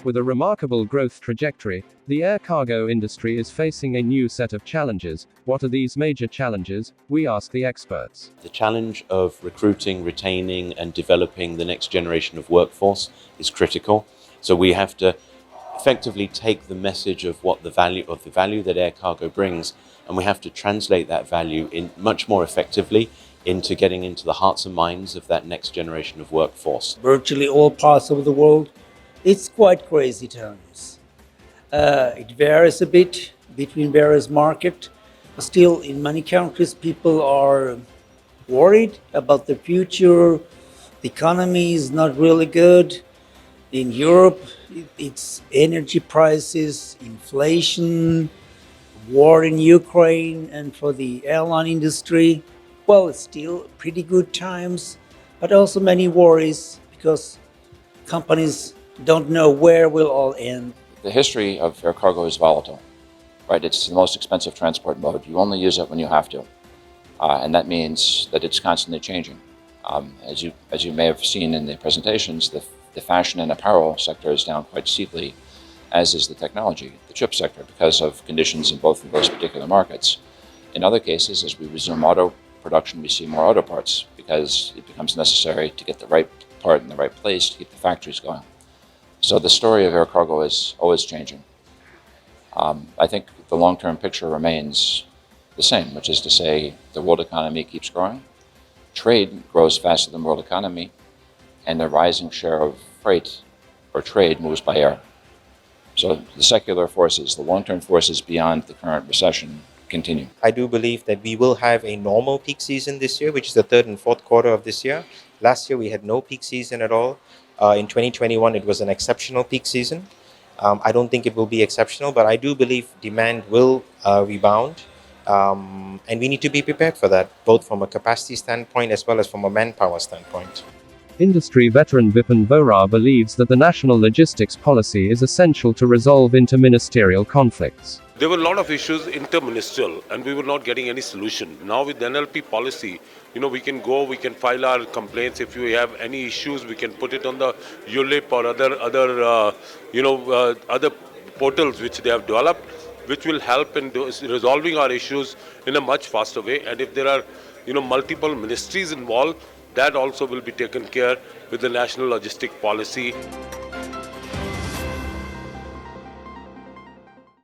With a remarkable growth trajectory, the air cargo industry is facing a new set of challenges. What are these major challenges? We ask the experts. The challenge of recruiting, retaining, and developing the next generation of workforce is critical. So we have to effectively take the message of what the value that air cargo brings, and we have to translate that value in much more effectively into getting into the hearts and minds of that next generation of workforce. Virtually all parts of the world, it's quite crazy times. It varies a bit between various markets. Still, in many countries, people are worried about the future. The economy is not really good. In Europe, it's energy prices, inflation, war in Ukraine, and for the airline industry, well, it's still pretty good times, but also many worries because companies don't know where we'll all end. The history of air cargo is volatile, right? It's the most expensive transport mode. You only use it when you have to, and that means that it's constantly changing. As you may have seen in the presentations, the fashion and apparel sector is down quite steeply, as is the technology, the chip sector, because of conditions in both of those particular markets. In other cases, as we resume auto production, we see more auto parts because it becomes necessary to get the right part in the right place to keep the factories going. So the story of air cargo is always changing. I think the long-term picture remains the same, which is to say the world economy keeps growing, trade grows faster than the world economy, and the rising share of freight or trade moves by air. So the secular forces, the long-term forces beyond the current recession continue. I do believe that we will have a normal peak season this year, which is the third and fourth quarter of this year. Last year we had no peak season at all. In 2021 it was an exceptional peak season. I don't think it will be exceptional, but I do believe demand will rebound. And we need to be prepared for that, both from a capacity standpoint as well as from a manpower standpoint. Industry veteran Vipin Vohra believes that the national logistics policy is essential to resolve inter-ministerial conflicts. There were a lot of issues inter-ministerial and we were not getting any solution. Now with the NLP policy, we can go, we can file our complaints. If we have any issues, we can put it on the ULIP or other portals which they have developed, which will help in resolving our issues in a much faster way. And if there are, multiple ministries involved, that also will be taken care with the national logistic policy.